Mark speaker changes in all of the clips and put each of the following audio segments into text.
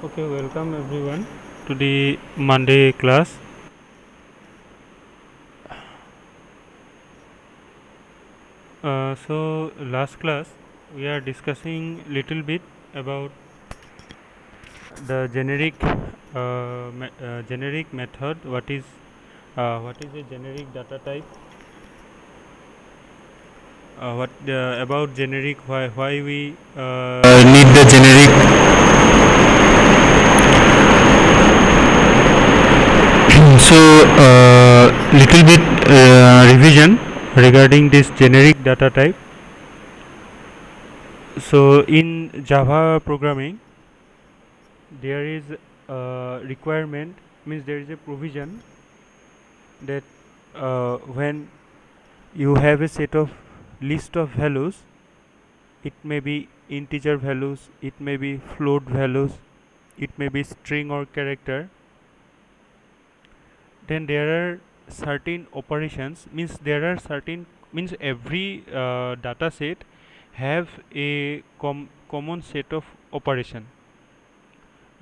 Speaker 1: Okay, welcome everyone to the Monday class. So last class we are discussing little bit about the generic method. What is a generic data type? What about generic? Why we need the generic? So little bit revision regarding this generic data type. So in Java programming, there is a requirement, means there is a provision that when you have a set of list of values, it may be integer values, it may be float values, it may be string or character, then there are certain operations, means there are certain, means every data set have a common set of operation.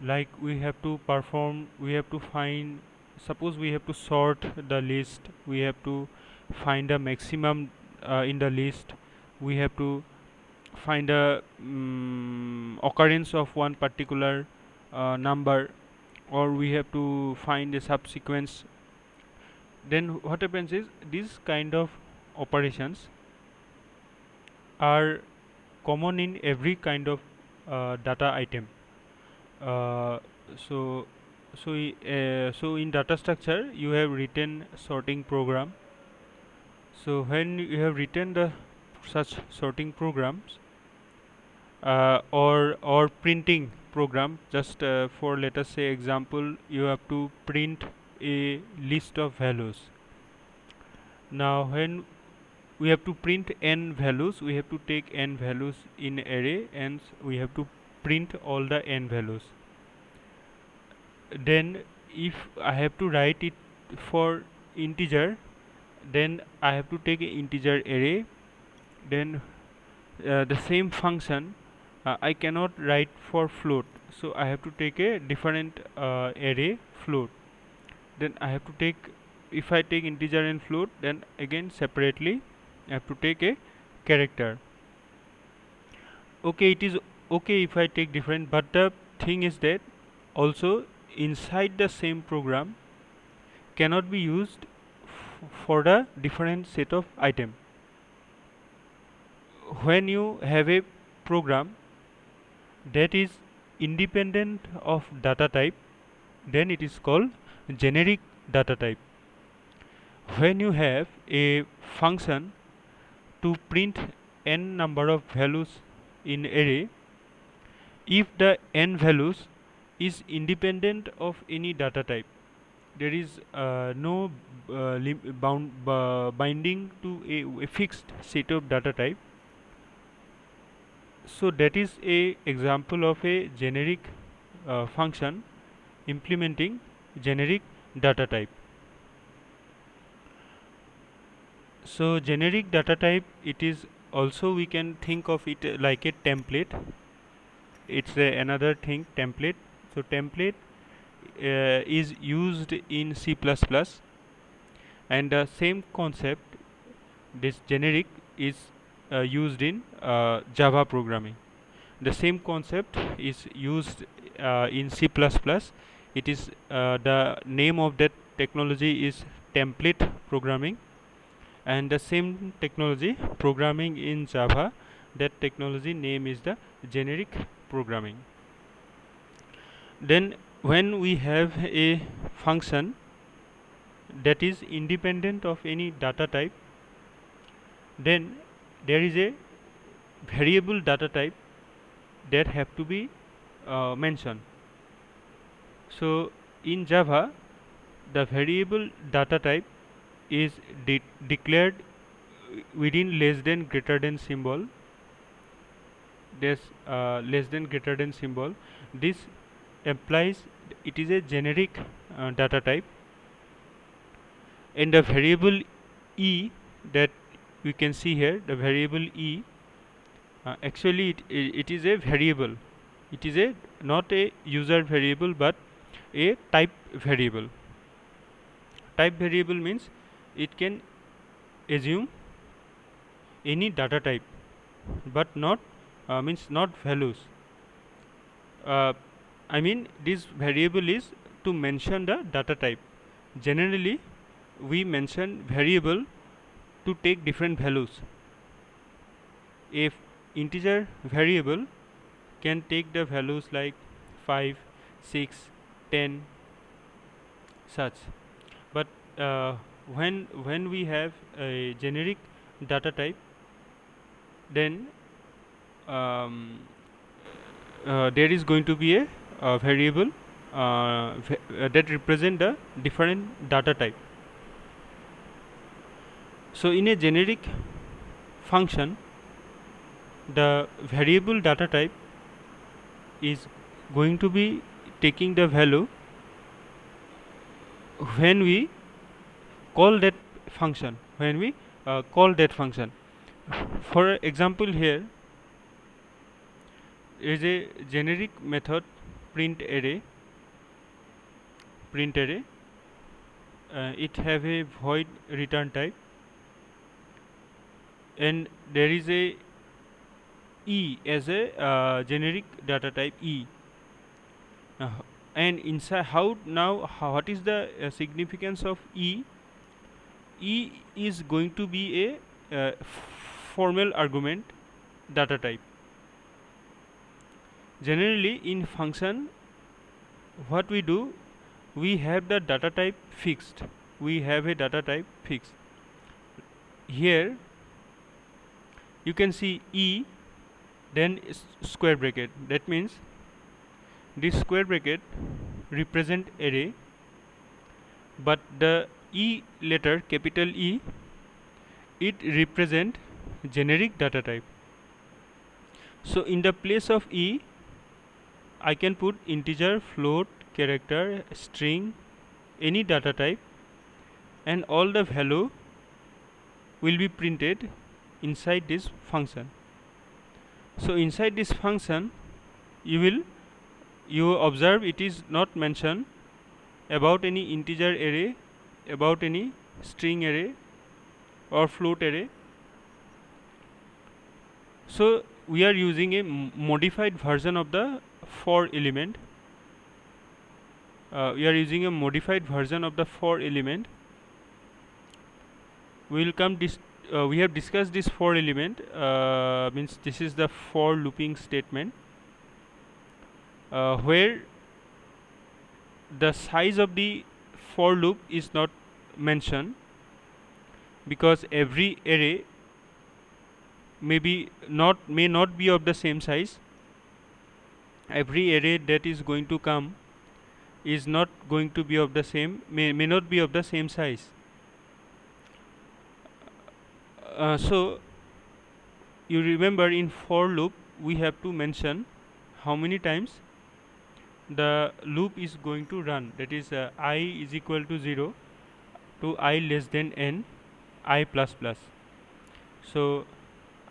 Speaker 1: Like we have to perform, we have to find, suppose we have to sort the list, we have to find a maximum in the list, we have to find a occurrence of one particular number, or we have to find a subsequence. Then what happens is these kind of operations are common in every kind of data item. uh, so so in data structure you have written sorting program. So when you have written the such sorting programs, or printing program, just for let us say example, you have to print a list of values. Now when we have to print n values, we have to take n values in array, and we have to print all the n values. Then if I have to write it for integer, then I have to take an integer array. Then the same function I cannot write for float, so I have to take a different array float. Then I have to take, if I take integer and float, then again separately I have to take a character. Okay, it is okay if I take different, but the thing is that also inside the same program cannot be used for the different set of item. When you have a program that is independent of data type, then it is called generic data type. When you have a function to print n number of values in array, if the n values is independent of any data type, there is no binding to a fixed set of data type. So that is a example of a generic function implementing generic data type. So generic data type, it is also, we can think of it like a template. It's another thing, template. So template is used in C++, and the same concept, this generic, is used in Java programming. The same concept is used in C++. It is the name of that technology is template programming, and the same technology programming in Java, that technology name is the generic programming. Then when we have a function that is independent of any data type, then there is a variable data type that have to be mentioned. So in Java, the variable data type is declared within less than greater than symbol. This less than greater than symbol, this implies it is a generic data type. And the variable e that we can see here, the variable e, actually it is a variable. It is a not a user variable but a type variable. Type variable means it can assume any data type but not means not values. I mean this variable is to mention the data type. Generally we mention variable to take different values. If integer variable can take the values like 5, 6, 10 such, but when we have a generic data type, then there is going to be a variable that represent the different data type. So in a generic function, the variable data type is going to be taking the value when we call that function, for example, here is a generic method print array. It have a void return type, and there is a e as a generic data type e. And inside what is the significance of e? E is going to be a formal argument data type. Generally in function, what we do, we have the data type fixed. Here you can see e, then square bracket. That means this square bracket represent array, but the e letter, capital E, it represent generic data type. So in the place of e, I can put integer, float, character, string, any data type, and all the value will be printed inside this function. So inside this function, you observe it is not mentioned about any integer array, about any string array or float array. So we are using a modified version of the for element. We will come this. We have discussed this for element, means this is the for looping statement, where the size of the for loop is not mentioned, because every array may not be of the same size. Every array that is going to come is not going to be of the same, may not be of the same size. So you remember in for loop we have to mention how many times the loop is going to run. That is I is equal to 0 to I less than n, I plus plus. So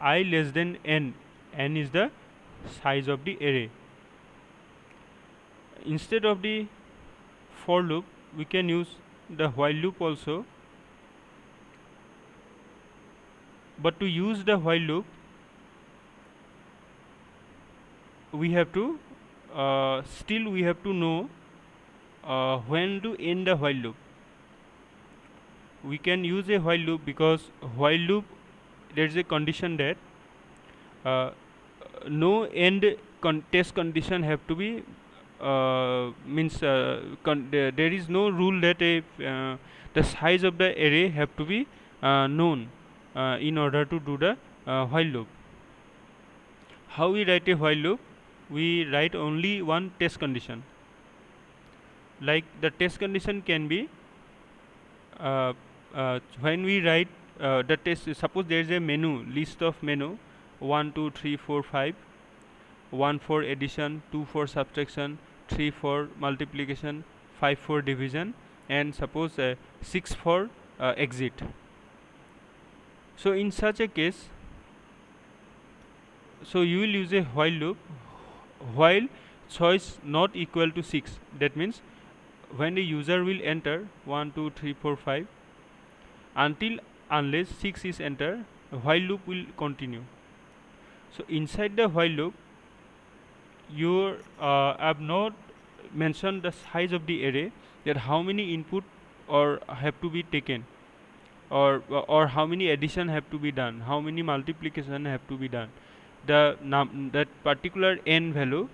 Speaker 1: I less than n is the size of the array. Instead of the for loop, we can use the while loop also. But to use the while loop, we have to still we have to know when to end the while loop. We can use a while loop because while loop there is a condition that no end test condition have to be means there is no rule that the size of the array have to be known in order to do the while loop. How we write a while loop? We write only one test condition. Like the test condition can be when we write the test. Suppose there is a list of menu 1, 2, 3, 4, 5. 1 for addition, 2 for subtraction, 3 for multiplication, 5 for division, and suppose 6 for exit. So in such a case, so you will use a while loop while choice not equal to 6. That means when the user will enter 1 2 3 4 5 until unless 6 is entered, while loop will continue. So inside the while loop, you have not mentioned the size of the array, that how many input or have to be taken, or how many addition have to be done, how many multiplication have to be done. That particular n value,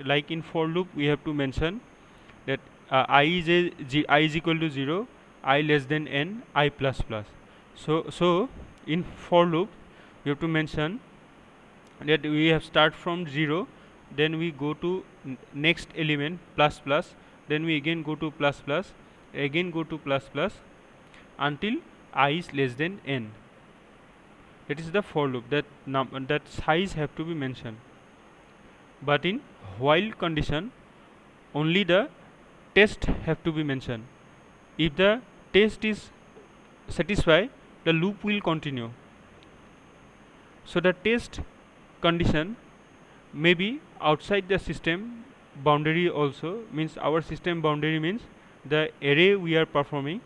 Speaker 1: like in for loop we have to mention that I is equal to 0, I less than n, I plus plus. So in for loop we have to mention that we have start from 0, then we go to next element plus plus, then we again go to plus plus, again go to plus plus until I is less than n. It is the for loop, that size have to be mentioned. But in while condition, only the test have to be mentioned. If the test is satisfied, the loop will continue. So the test condition may be outside the system boundary also, means our system boundary means the array we are performing.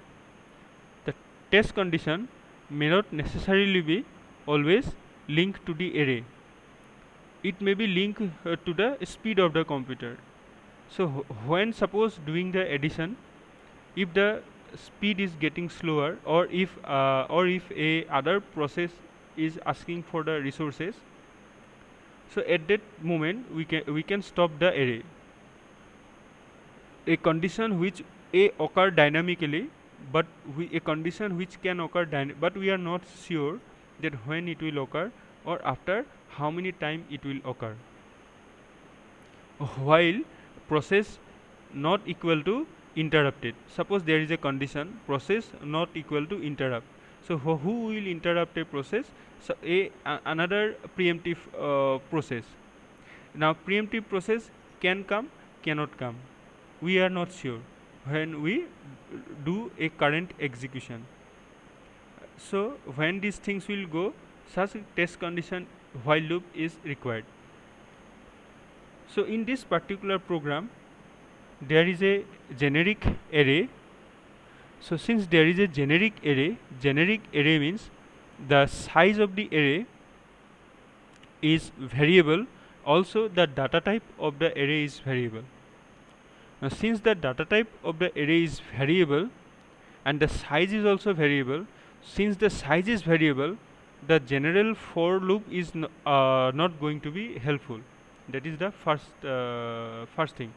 Speaker 1: The test condition may not necessarily be always linked to the array. It may be linked to the speed of the computer. So when suppose doing the addition, if the speed is getting slower, or if a other process is asking for the resources, so at that moment we can stop the array. A condition which occur dynamically, but a condition which can occur but we are not sure that when it will occur or after how many time it will occur. While process not equal to interrupted, suppose there is a condition process not equal to interrupt. So who will interrupt a process? So another preemptive process. Now preemptive process can come, cannot come, we are not sure when we do a current execution. So when these things will go, such test condition while loop is required. So in this particular program, there is a generic array. So since there is a generic array means the size of the array is variable, also the data type of the array is variable. Now since the data type of the array is variable and the size is also variable, since the size is variable, the general for loop is not going to be helpful. That is the first thing.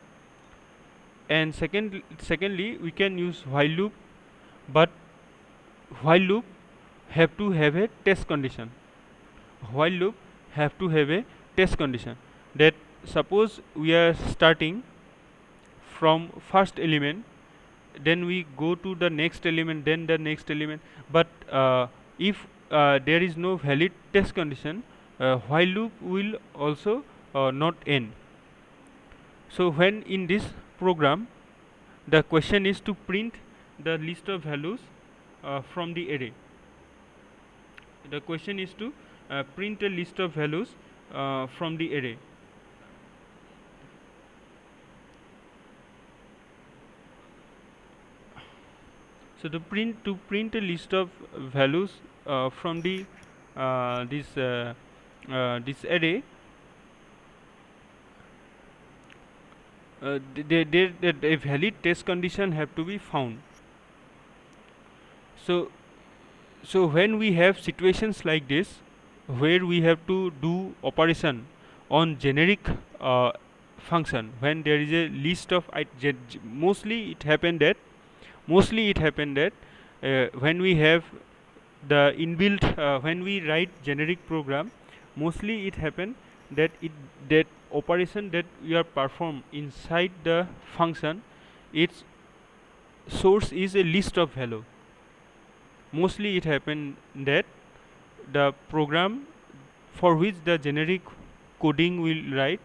Speaker 1: And secondly, we can use while loop, but while loop have to have a test condition. While loop have to have a test condition, that suppose we are starting from first element, then we go to the next element, then the next element, but if there is no valid test condition, while loop will also not end. So when in this program, the question is to print the list of values from the array. The question is to print a list of values from the array. So to print a list of values from the this array, a valid test condition have to be found. So when we have situations like this, where we have to do operation on generic function, when there is a list of mostly it happened that when we have the inbuilt when we write generic program, mostly it happen that that operation that we are perform inside the function, its source is a list of value. Mostly it happen that the program for which the generic coding will write,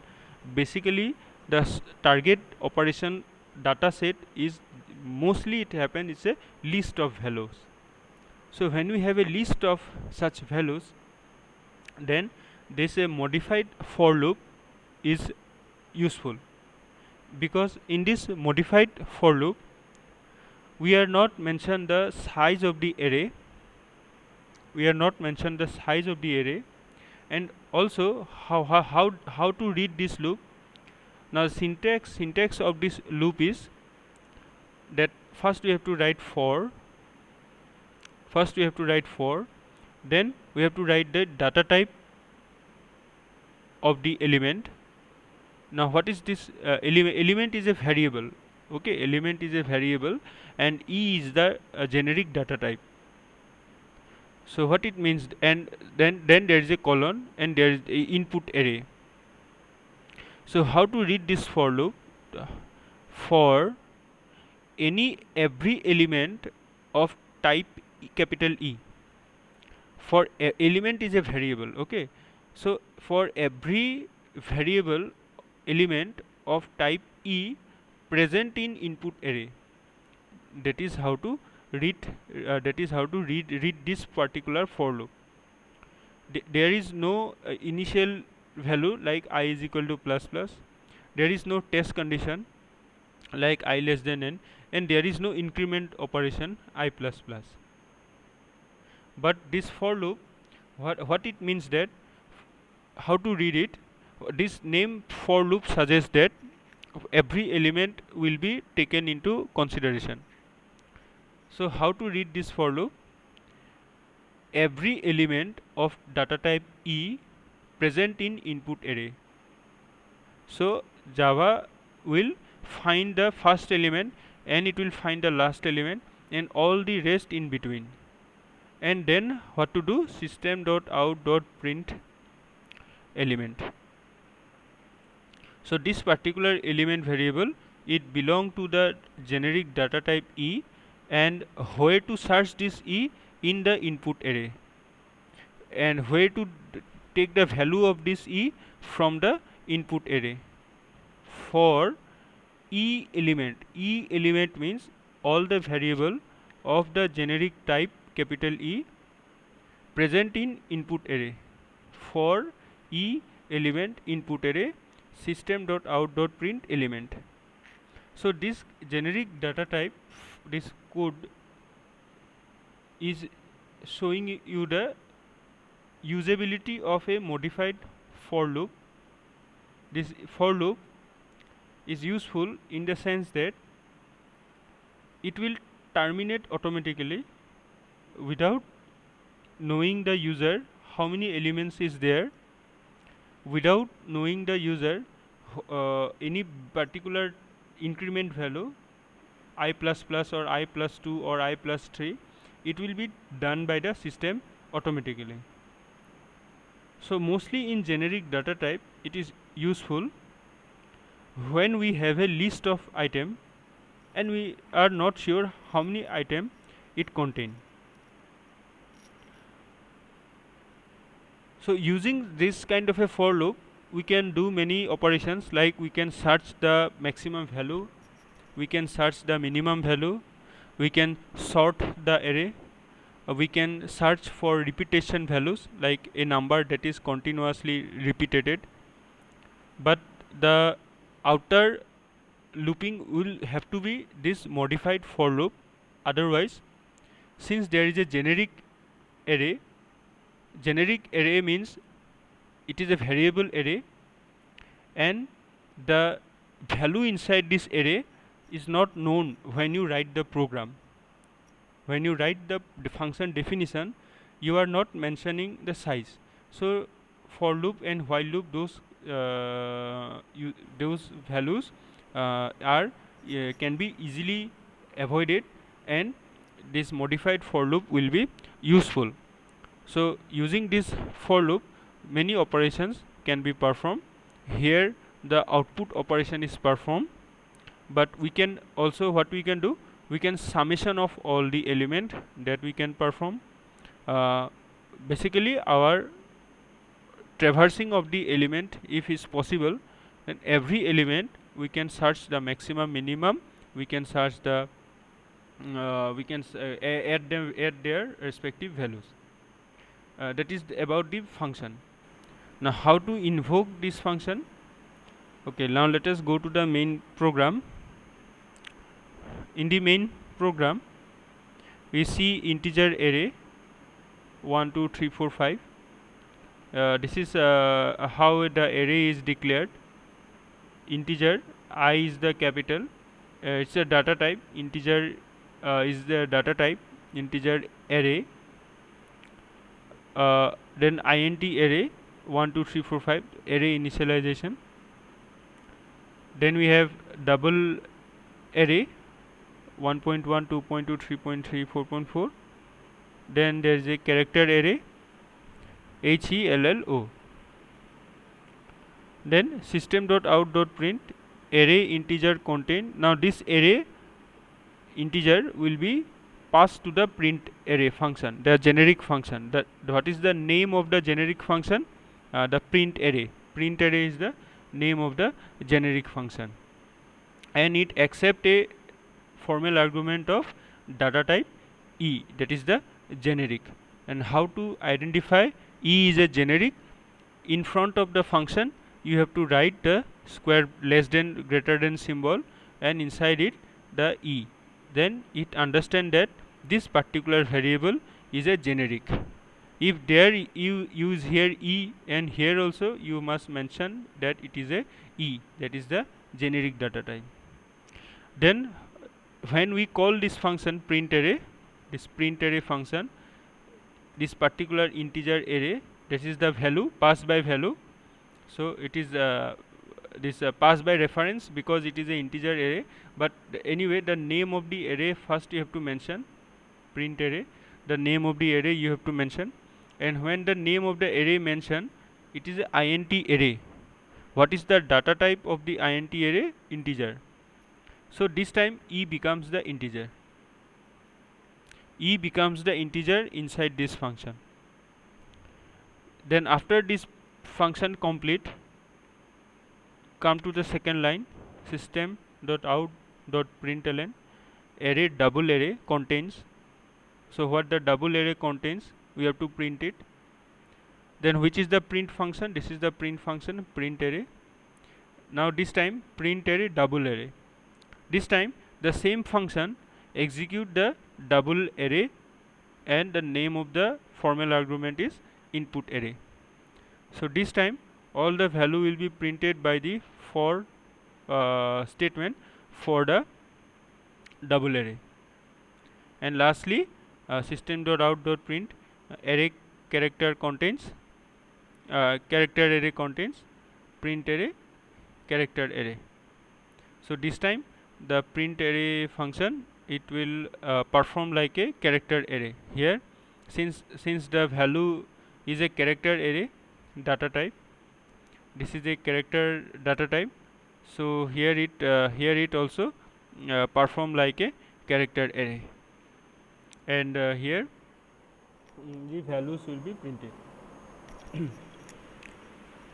Speaker 1: basically the target operation data set is mostly it happen is a list of values. So when we have a list of such values, then this a modified for loop is useful, because in this modified for loop we are not mention the size of the array, and also how to read this loop. Now syntax of this loop is that first we have to write for, then we have to write the data type of the element. Now what is this element is a variable, okay, element is a variable, and E is the generic data type. So what it means, and then there is a colon and there is a input array. So how to read this for loop? For every element of type capital E. For element is a variable, okay. So for every variable element of type E present in input array, that is how to read read this particular for loop. There is no initial value like I is equal to plus plus, there is no test condition like I less than n, and there is no increment operation I plus plus. But this for loop, what it means, that how to read it, this name for loop suggests that every element will be taken into consideration. So how to read this for loop? Every element of data type E present in input array. So Java will find the first element and it will find the last element and all the rest in between. And then what to do? System.out.print element. So this particular element variable, it belong to the generic data type E, and where to search this E? In the input array, and where to take the value of this E? From the input array. For E element means all the variable of the generic type capital E present in input array. For E element input array, system.out.print element. So this generic data type, this code is showing you the usability of a modified for loop. This for loop is useful in the sense that it will terminate automatically without knowing the user how many elements is there, without knowing the user any particular increment value I plus plus or I plus 2 or I plus 3, it will be done by the system automatically. So mostly in generic data type it is useful when we have a list of item and we are not sure how many item it contain. So using this kind of a for loop, we can do many operations, like we can search the maximum value, we can search the minimum value, we can sort the array, we can search for repetition values like a number that is continuously repeated. But the outer looping will have to be this modified for loop. Otherwise, since there is a generic array means it is a variable array, and the value inside this array is not known when you write the program. When you write the function definition, you are not mentioning the size. So for loop and while loop, those values can be easily avoided, and this modified for loop will be useful. So using this for loop, many operations can be performed. Here the output operation is performed, but we can also, what we can do, we can summation of all the element that we can perform. Basically our traversing of the element, if is possible, then every element we can search the maximum, minimum, we can search the add their respective values. That is about the function. Now how to invoke this function? Okay, now let us go to the main program. In the main program, we see integer array 1 2 3 4 5. This is how the array is declared. Integer I is the capital, it's a data type. Integer is the data type, integer array, then int array 1 2 3 4 5 array initialization. Then we have double array 1.1 2.2 3.3 4.4. then there is a character array HELLO. Then system.out.print array integer contain. Now this array integer will be passed to the print array function, the generic function. What is the name of the generic function? The print array. Print array is the name of the generic function, and it accept a formal argument of data type E, that is the generic. And how to identify E is a generic? In front of the function you have to write the square less than greater than symbol, and inside it the E. Then it understand that this particular variable is a generic. If there you use here E, and here also you must mention that it is a E, that is the generic data type. Then when we call this function print array, this print array function, this particular integer array, this is the value passed by value. So it is this passed by reference because it is a integer array. But anyway, the name of the array first you have to mention. Print array, the name of the array you have to mention, and when the name of the array mention, it is a int array. What is the data type of the int array? Integer. So this time E becomes the integer. E becomes the integer inside this function. Then after this function complete, come to the second line, system.out.println array double array contains. So what the double array contains, we have to print it. Then which is the print function? This is the print function, print array. Now this time print array double array. This time the same function execute the double array, and the name of the formal argument is input array. So this time all the value will be printed by the for statement for the double array. And lastly, system.out.print array character contains, character array contains print array character array. So this time the print array function, it will perform like a character array. Here since the value is a character array data type, this is a character data type, so here it also perform like a character array, and here the values will be printed.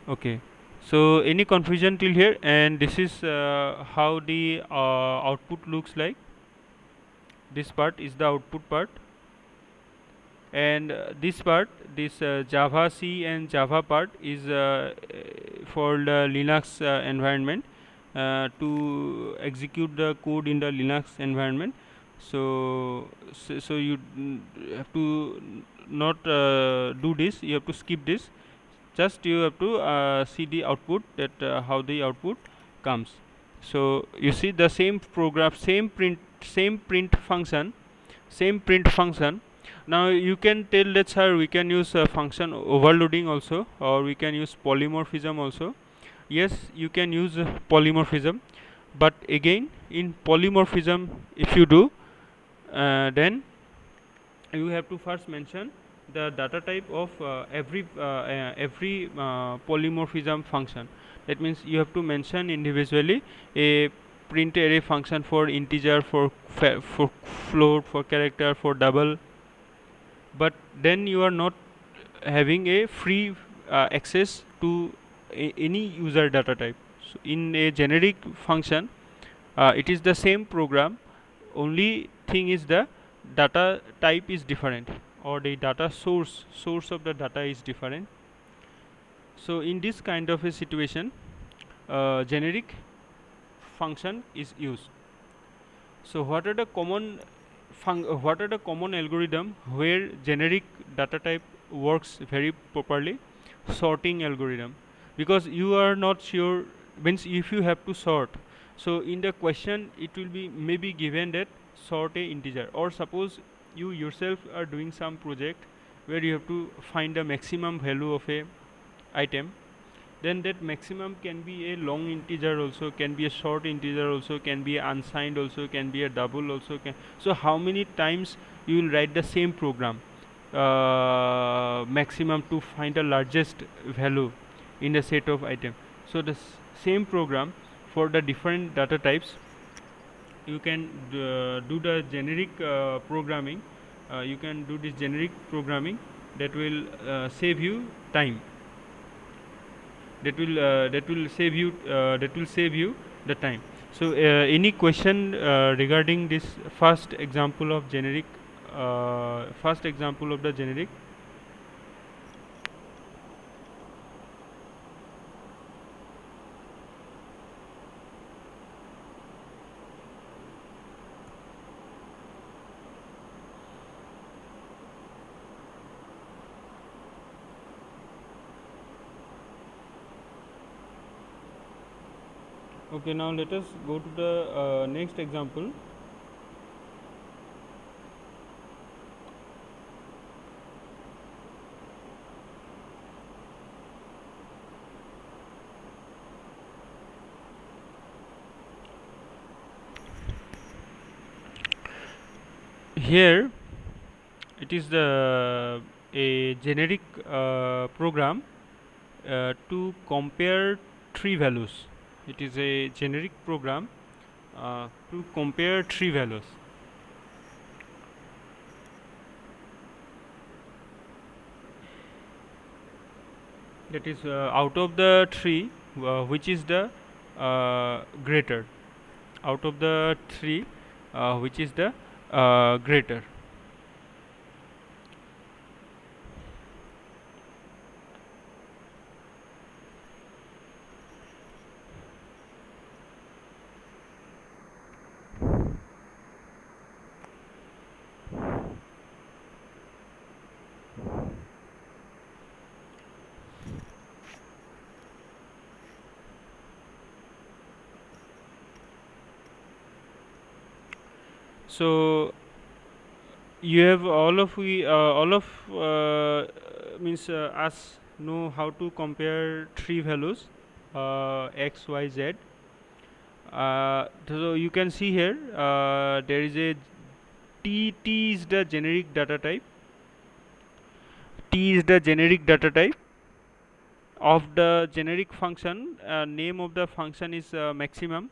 Speaker 1: Okay, so any confusion till here? And this is how the output looks like. This part is the output part, and this part, this Java C and Java part is for the Linux environment, to execute the code in the Linux environment. So you have to not do this, you have to skip this, just you have to see the output, that how the output comes. So you see the same program, same print function. Now you can tell that, sir, we can use function overloading also, or we can use polymorphism also. Yes, you can use polymorphism, but again in polymorphism if you do, then you have to first mention the data type of every polymorphism function. That means you have to mention individually a print array function for integer, for float, for character, for double. But then you are not having a free access to any user data type. So in a generic function, it is the same program, only thing is the data type is different, or the data source of the data is different. So in this kind of a situation, generic function is used. So what are the common algorithm where generic data type works very properly? Sorting algorithm, because you are not sure, means if you have to sort, so in the question it will be maybe given that sort a integer, or suppose you yourself are doing some project where you have to find the maximum value of a item, then that maximum can be a long integer also, can be a short integer also, can be unsigned also, can be a double also, so how many times you will write the same program maximum to find the largest value in a set of item. So the same program for the different data types, you can do the generic programming, you can do this generic programming that will save you time, that will save you the time. So any question regarding this first example of generic, first example of the generic? Okay, now let us go to the next example. Here it is the a generic program to compare three values. It is a generic program to compare three values. That is out of the three, which is the greater. Out of the three, which is the greater. So you have all of means us know how to compare three values x, y, z. So you can see here there is a t is the generic data type. T is the generic data type of the generic function. Name of the function is maximum.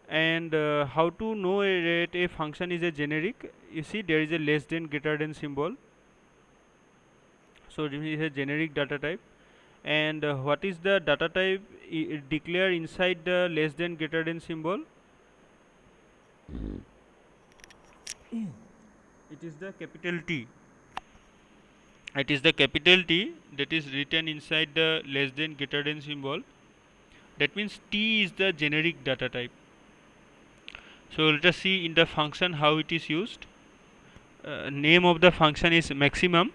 Speaker 1: And how to know that a function is a generic? You see there is a less than greater than symbol. So this is a generic data type. And what is the data type declare inside the less than greater than symbol? It is the capital T. It is the capital T that is written inside the less than greater than symbol. That means T is the generic data type. So let us see in the function how it is used. Name of the function is maximum.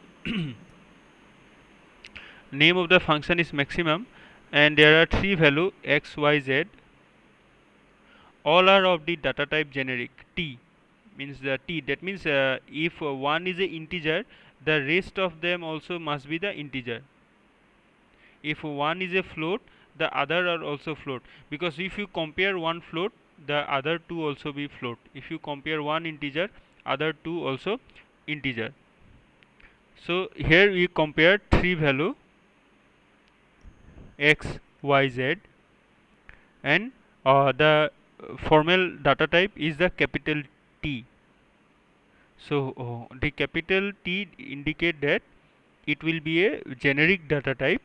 Speaker 1: Name of the function is maximum, and there are three value x, y, z. All are of the data type generic. T means the T. That means if one is a integer, the rest of them also must be the integer. If one is a float, the other are also float, because if you compare one float, the other two also be float. If you compare one integer, other two also integer. So here we compare three value x, y, z, and the formal data type is the capital T. So the capital T indicate that it will be a generic data type.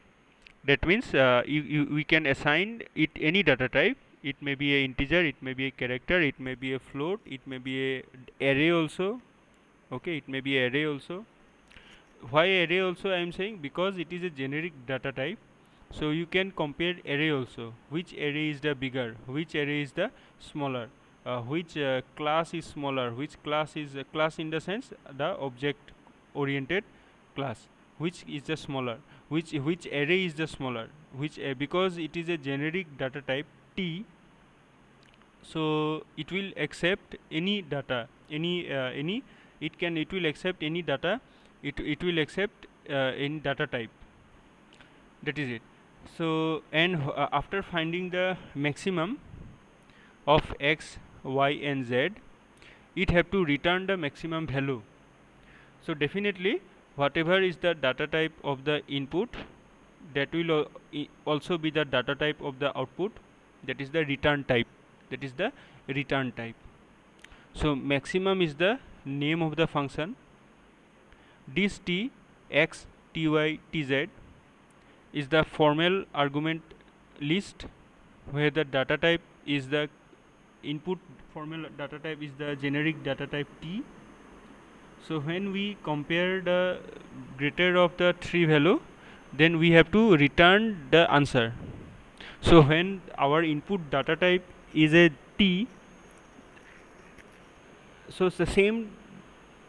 Speaker 1: That means we can assign it any data type. It may be a integer, it may be a character, it may be a float, it may be a array also. Okay, it may be array also. Why array also I am saying? Because it is a generic data type. So you can compare array also, which array is the bigger, which array is the smaller, which class is smaller, which class is class in the sense the object oriented class, which is the smaller, which array is the smaller, which because it is a generic data type T, so it will accept any data, any it will accept any data, it will accept any data type, that is it. So and after finding the maximum of x, y and z, it have to return the maximum value. So definitely whatever is the data type of the input, that will also be the data type of the output, that is the return type, that is the return type. So maximum is the name of the function. This t, x, ty, tz is the formal argument list, where the data type is the input, formal data type is the generic data type T. So when we compare the greater of the three value, then we have to return the answer. So when our input data type is a T, so the same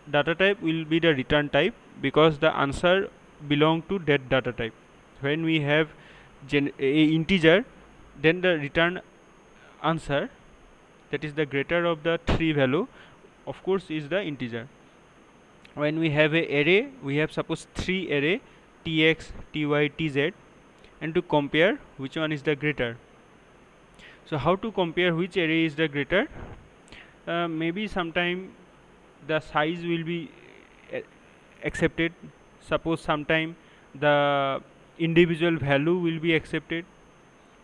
Speaker 1: data type will be the return type, because the answer belong to that data type. When we have a integer, then the return answer, that is the greater of the three value, of course is the integer. When we have a array, we have suppose three array tx, ty, tz, and to compare which one is the greater. So how to compare which array is the greater? Maybe sometime the size will be accepted, suppose sometime the individual value will be accepted,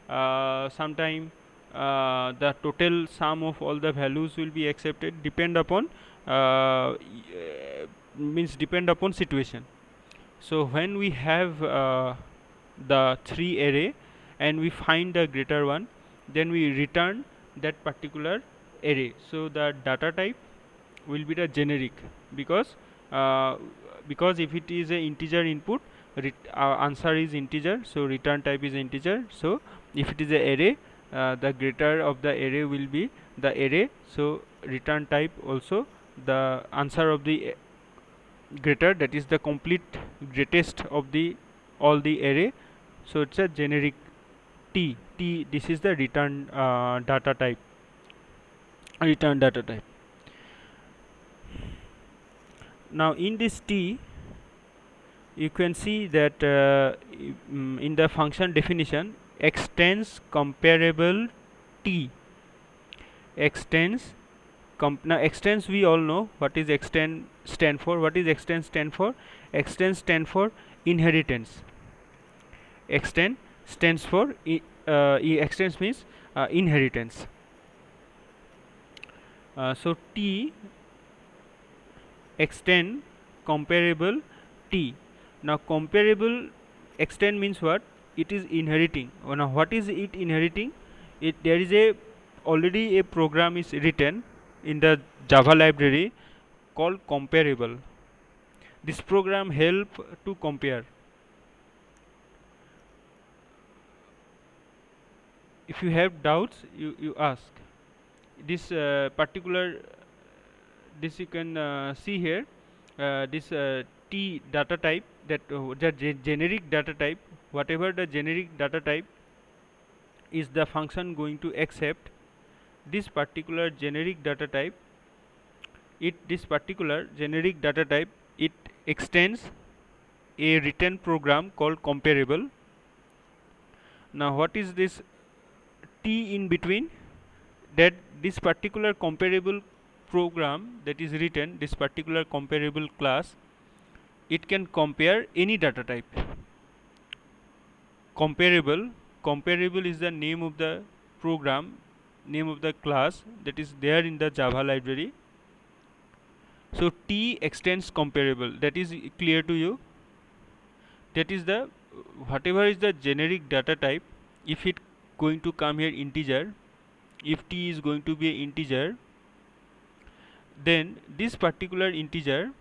Speaker 1: sometime the total sum of all the values will be accepted, depend upon means depend upon situation. So when we have the three array and we find the greater one, then we return that particular array. So the data type will be the generic, because if it is a integer input, answer is integer, so return type is integer. So if it is a array, the greater of the array will be the array, so return type also the answer of the greater, that is the complete greatest of the all the array. So it's a generic T. This is the return data type, return data type. Now in this T, you can see that in the function definition, extends comparable T, extends now extends, we all know what is extend stand for. What is extend stand for? Extend stand for inheritance. Extend stands for extends means inheritance. So T extend comparable T. Now comparable extend means what? It is inheriting. Now what is it inheriting? There is a already a program is written in the Java library called comparable. This program help to compare. If you have doubts, you ask. This particular, this you can see here, this T data type, that the generic data type, whatever the generic data type is the function going to accept, this particular generic data type, this particular generic data type, it extends a written program called comparable. Now what is this T in between? That this particular comparable program that is written, this particular comparable class, it can compare any data type. Comparable is the name of the program, name of the class that is there in the Java library. So T extends comparable, that is clear to you. That is the whatever is the generic data type, if it going to come here integer, if T is going to be an integer, then this particular integer,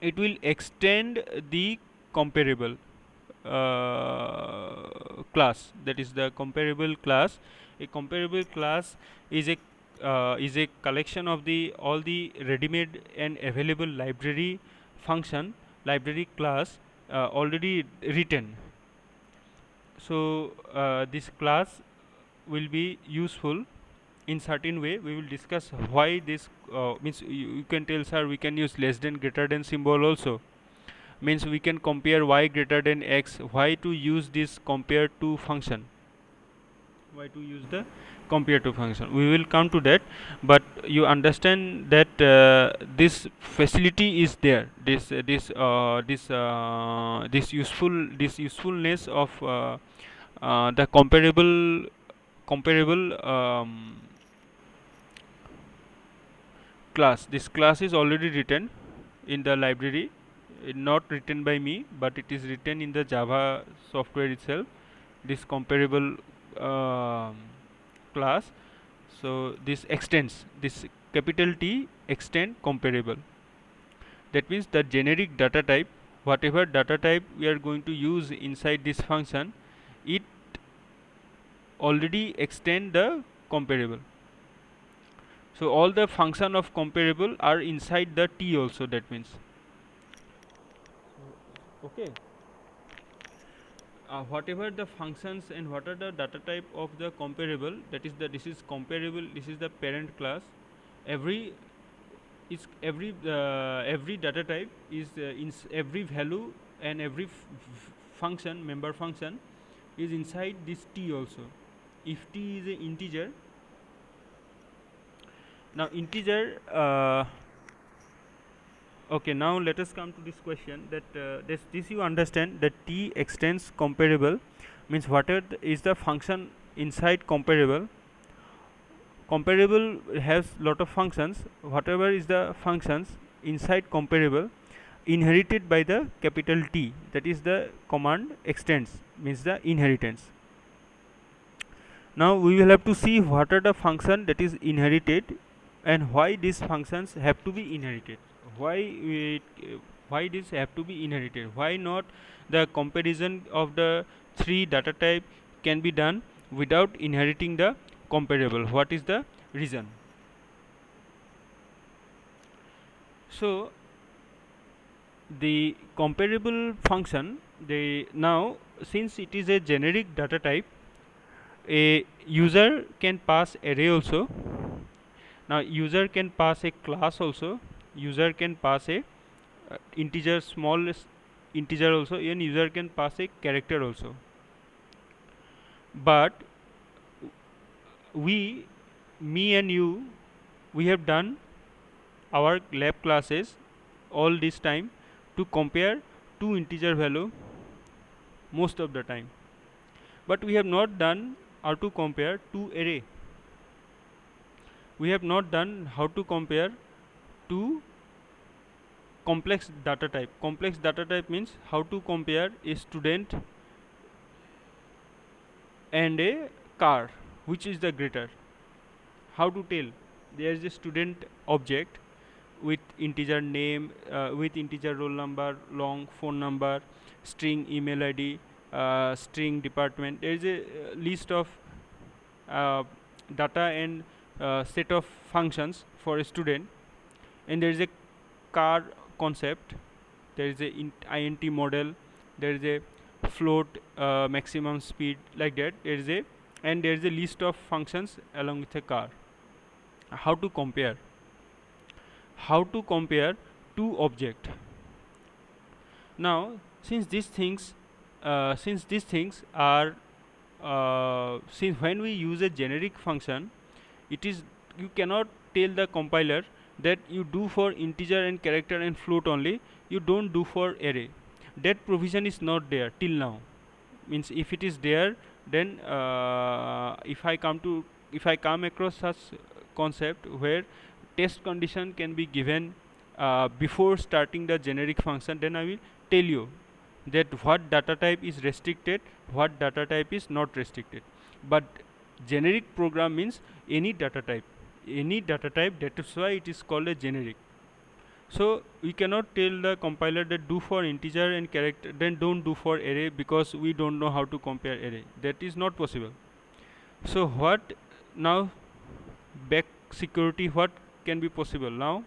Speaker 1: it will extend the comparable. class, that is the comparable class. A comparable class is a collection of the all the ready-made and available library class already written. So this class will be useful in certain way. We will discuss why this means you can tell, sir, we can use less than greater than symbol also, means we can compare y greater than x. Why to use this compare to function? Why to use the compare to function? We will come to that, but you understand that this facility is there. This usefulness of the comparable class. This class is already written in the library, not written by me, but it is written in the Java software itself, this comparable class. So this extends, this capital T extend comparable. That means the generic data type, whatever data type we are going to use inside this function, it already extend the comparable. So all the function of comparable are inside the T also, that means. Okay. Whatever the functions and what are the data type of the comparable, that is this is comparable, this is the parent class. Every data type is every value and every function, member function, is inside this T also. If T is an integer, now integer okay, now let us come to this question, that this you understand that T extends comparable means whatever is the function inside comparable. Comparable has lot of functions. Whatever is the functions inside comparable inherited by the capital T, that is the command extends, means the inheritance. Now we will have to see what are the function that is inherited and why these functions have to be inherited. Why this have to be inherited? Why not the comparison of the three data type can be done without inheriting the comparable? What is the reason? So the comparable function, now since it is a generic data type, a user can pass array also. Now user can pass a class also, user can pass a integer, smallest integer also, and user can pass a character also. But me and you, we have done our lab classes all this time to compare two integer value most of the time, but we have not done how to compare two array. We have not done how to compare two complex data type. Complex data type means how to compare a student and a car, which is the greater. How to tell? There is a student object with integer name, with integer roll number, long phone number, string email ID, string department. There is a list of data and set of functions for a student, and there is a car concept, there is a int model, there is a float, maximum speed, like that. There is a list of functions along with a car. How to compare? How to compare two object? Now since these things are since when we use a generic function, it is, you cannot tell the compiler that you do for integer and character and float only, you don't do for array. That provision is not there till now. Means if it is there, then if I come across such concept where test condition can be given before starting the generic function, then I will tell you that what data type is restricted, what data type is not restricted. But generic program means any data type, that is why it is called a generic. So we cannot tell the compiler that do for integer and character, then don't do for array, because we don't know how to compare array. That is not possible. So what now, back security, what can be possible now?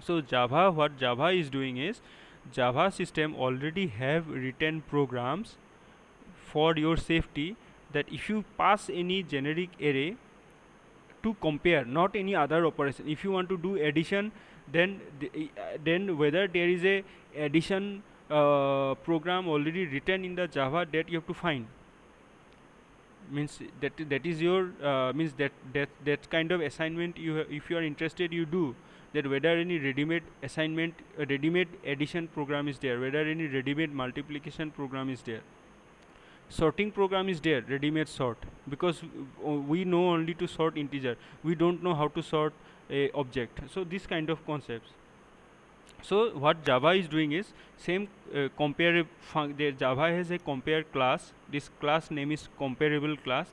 Speaker 1: So Java, what Java is doing is, Java system already have written programs for your safety, that if you pass any generic array to compare, not any other operation. If you want to do addition, then then whether there is a addition program already written in the Java, that you have to find. Means that is your means that kind of assignment you if you are interested, you do that, whether any ready-made assignment, ready-made addition program is there, whether any ready-made multiplication program is there, sorting program is there, ready-made sort, because we know only to sort integer, we don't know how to sort a object. So this kind of concepts. So what Java is doing is same compare Java has a compare class. This class name is comparable class,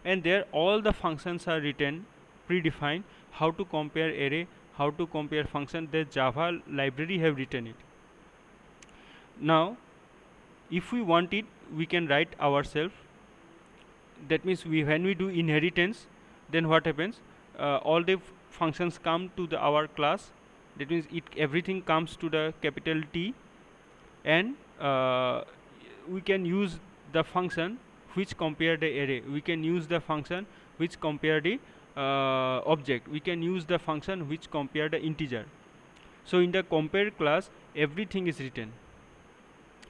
Speaker 1: and there all the functions are written predefined, how to compare array, how to compare function. The Java library have written it. Now if we want it, we can write ourselves. That means when we do inheritance, then what happens, all the functions come to our class. That means everything comes to the capital T, and we can use the function which compare the array, we can use the function which compare the object, we can use the function which compare the integer. So in the compare class, everything is written.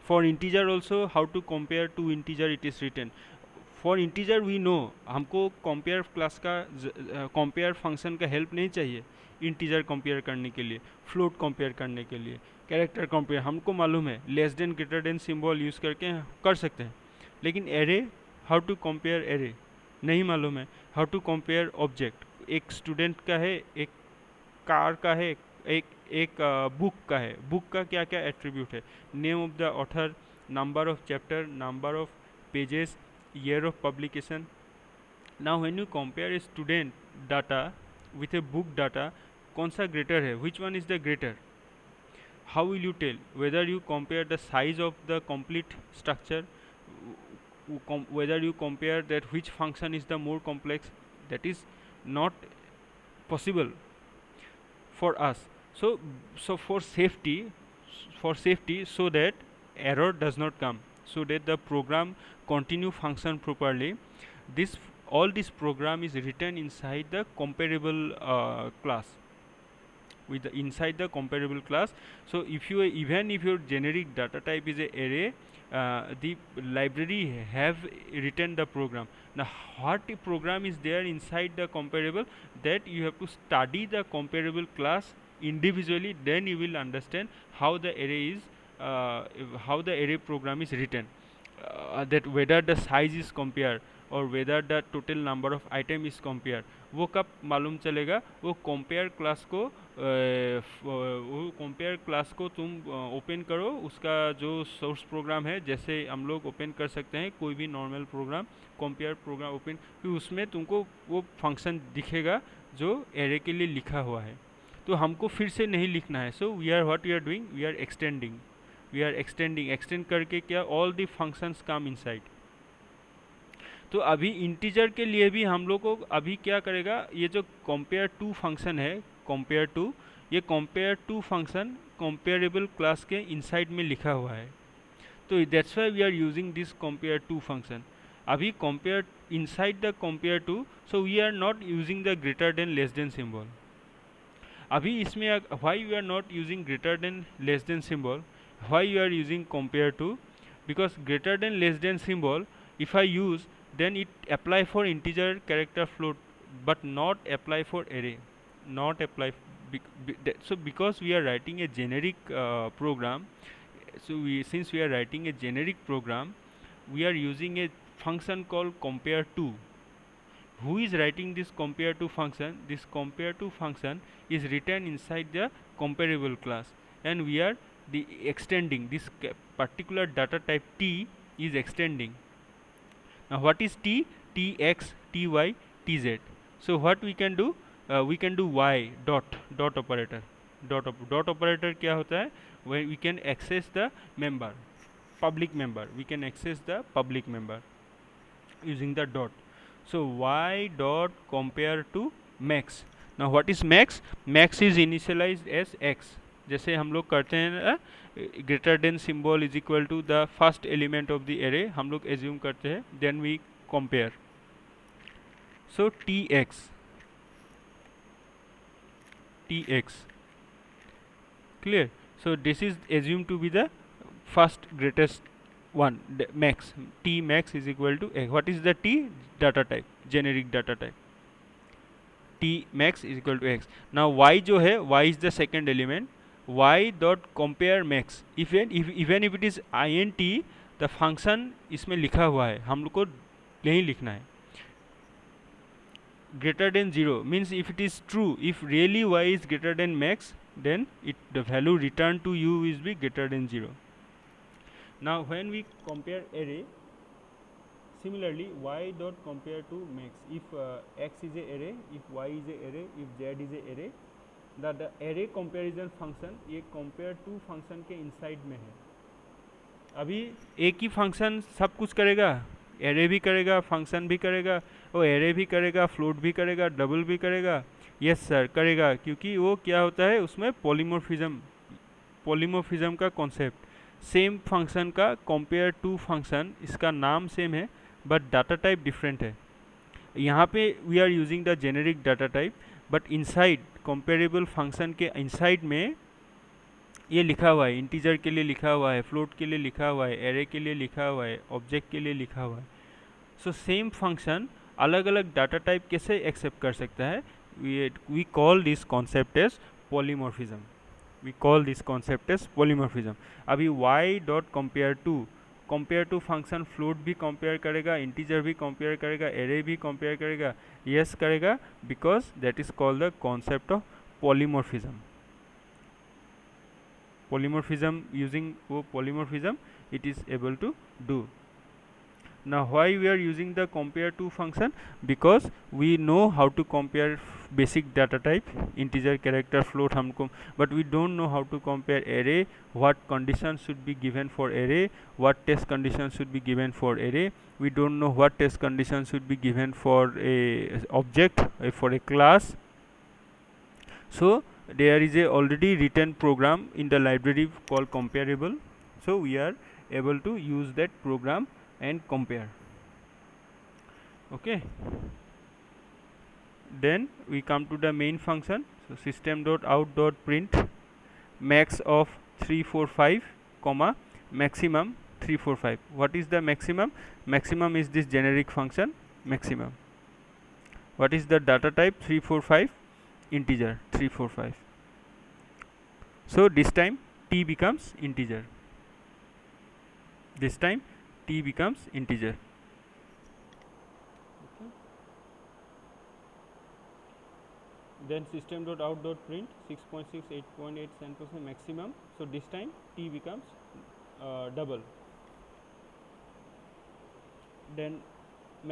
Speaker 1: For integer also, how to compare two integer, it is written. For integer we know, हमको compare class का compare function का help नहीं चाहिए integer compare करने के लिए, float compare करने के लिए, character compare हमको मालूम है, less than greater than symbol use करके कर सकते हैं. लेकिन array, how to compare array नहीं मालूम है. how to compare object, एक student का है, एक car का है, एक बुक का है. बुक का क्या क्या एट्रीब्यूट है, name of the author, number of chapter, number of pages, year of publication. Now when you compare a student data with a book data, कौन सा greater है, which one is the greater? How will you tell? Whether you compare the size of the complete structure, whether you compare that which function is the more complex, that is not possible for us. So for safety, so that error does not come, so that the program continue function properly, this all this program is written inside the comparable class, with the inside the comparable class. So if you even if your generic data type is a array, the library have written the program. Now what program is there inside the comparable, that you have to study the comparable class individually, then you will understand how the array is how the array program is written, that whether the size is compared और whether the total number of item is compared. वो कब मालूम चलेगा, वो compare class को वो compare class को तुम ओपन करो, उसका जो सोर्स प्रोग्राम है, जैसे हम लोग ओपन कर सकते हैं कोई भी normal program, compare program open, फिर उसमें तुमको वो फंक्शन दिखेगा जो एरे के लिए लिखा हुआ है. तो हमको फिर से नहीं लिखना है. So we are what we are doing, we are extending extend करके क्या, all the functions come inside. तो अभी इंटीजर के लिए भी हम लोग को अभी क्या करेगा, ये जो कंपेयर टू फंक्शन है, कंपेयर टू, ये compare to function comparable class के इनसाइड में लिखा हुआ है. तो that's why we are using this compare to function. अभी compare inside the compare to, so we are not using the greater than less than symbol. अभी इसमें why we are not using greater than less than symbol, why you are using compare to, because greater than less than symbol if I use, then it apply for integer, character, float, but not apply for array, not apply so because we are writing a generic program, so since we are writing a generic program, we are using a function called compare to. Who is writing this compare to function? This compare to function is written inside the comparable class, and we are extending this particular data type T is extending. Now what is T? Tx, Ty, Tz. So what we can do? We can do y dot operator. Dot operator क्या होता है, where we can access the member, public member, we can access the public member using the dot. So y dot compare to max. Now what is max? Max is initialized as x. जैसे हम लोग करते हैं greater than symbol is equal to the first element of the array, हम लोग assume करते हैं, then we compare. So tx clear. So this is assumed to be the first greatest one, the max. T max is equal to x. What is the t? Data type, generic data type. T max is equal to x. Now y जो है, y is the second element. Y dot compare max. Even if it is int, the function इसमें लिखा हुआ है, हम लोग को नहीं लिखना है. Greater than 0 means if it is true, if really y is greater than max, then the value returned to you is be greater than 0. Now when we compare array, similarly y dot compare to max. If x is a array, if y is a array, if z is a array, the array comparison function ये compare to function के inside में है. अभी एक ही function सब कुछ करेगा, array भी करेगा, फंक्शन भी करेगा, वो एरे भी करेगा, फ्लोट भी करेगा, डबल भी करेगा. यस सर करेगा, क्योंकि वो क्या होता है उसमें पॉलीमॉर्फिज्म का कॉन्सेप्ट. सेम फंक्शन का कंपेयर टू फंक्शन, इसका नाम सेम है बट डाटा टाइप डिफरेंट है. यहाँ पे we are using the generic data type, but inside comparable function के इनसाइड में ये लिखा हुआ है, इंटीजर के लिए लिखा हुआ है, फ्लोट के लिए लिखा हुआ है, एरे के लिए लिखा हुआ है, ऑब्जेक्ट के लिए लिखा हुआ है. सो सेम फंक्शन अलग अलग डाटा टाइप कैसे एक्सेप्ट कर सकता है, we call this concept as polymorphism. We call this concept as polymorphism. अभी y dot compare to function float भी कंपेयर करेगा, इंटीजर भी कंपेयर करेगा, एरे भी कंपेयर करेगा. यस करेगा, because that is called the concept of polymorphism. Polymorphism, using polymorphism it is able to do. Now why we are using the compare to function? Because we know how to compare basic data type, integer, character, float हमको, but we don't know how to compare array, what conditions should be given for array, what test conditions should be given for array. We don't know what test conditions should be given for a object, for a class. So there is a already written program in the library called comparable, so we are able to use that program and compare. Okay, then we come to the main function. So system.out.print max of 345 comma maximum 345. What is the maximum? Maximum is this generic function maximum. What is the data type? 345, integer 345. So this time t becomes integer. This time t becomes integer. Okay. Then system.out.print 6.6, 8.8 7% maximum. So this time t becomes double. Then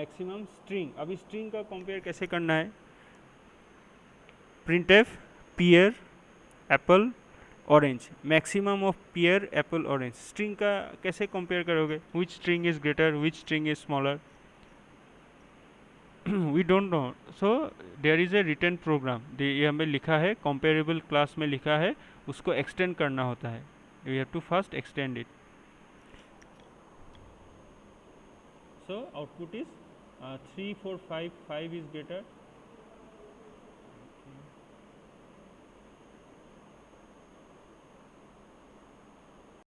Speaker 1: maximum string. अभी string का compare कैसे करना है? printf pear apple orange, maximum of pear apple orange. string का कैसे compare करोगे? which string is greater, which string is smaller? we don't know. so there is a written program, ये हमें लिखा है, comparable class में लिखा है, उसको extend करना होता है. we have to first extend it. So output is 3 4 5 5 is greater,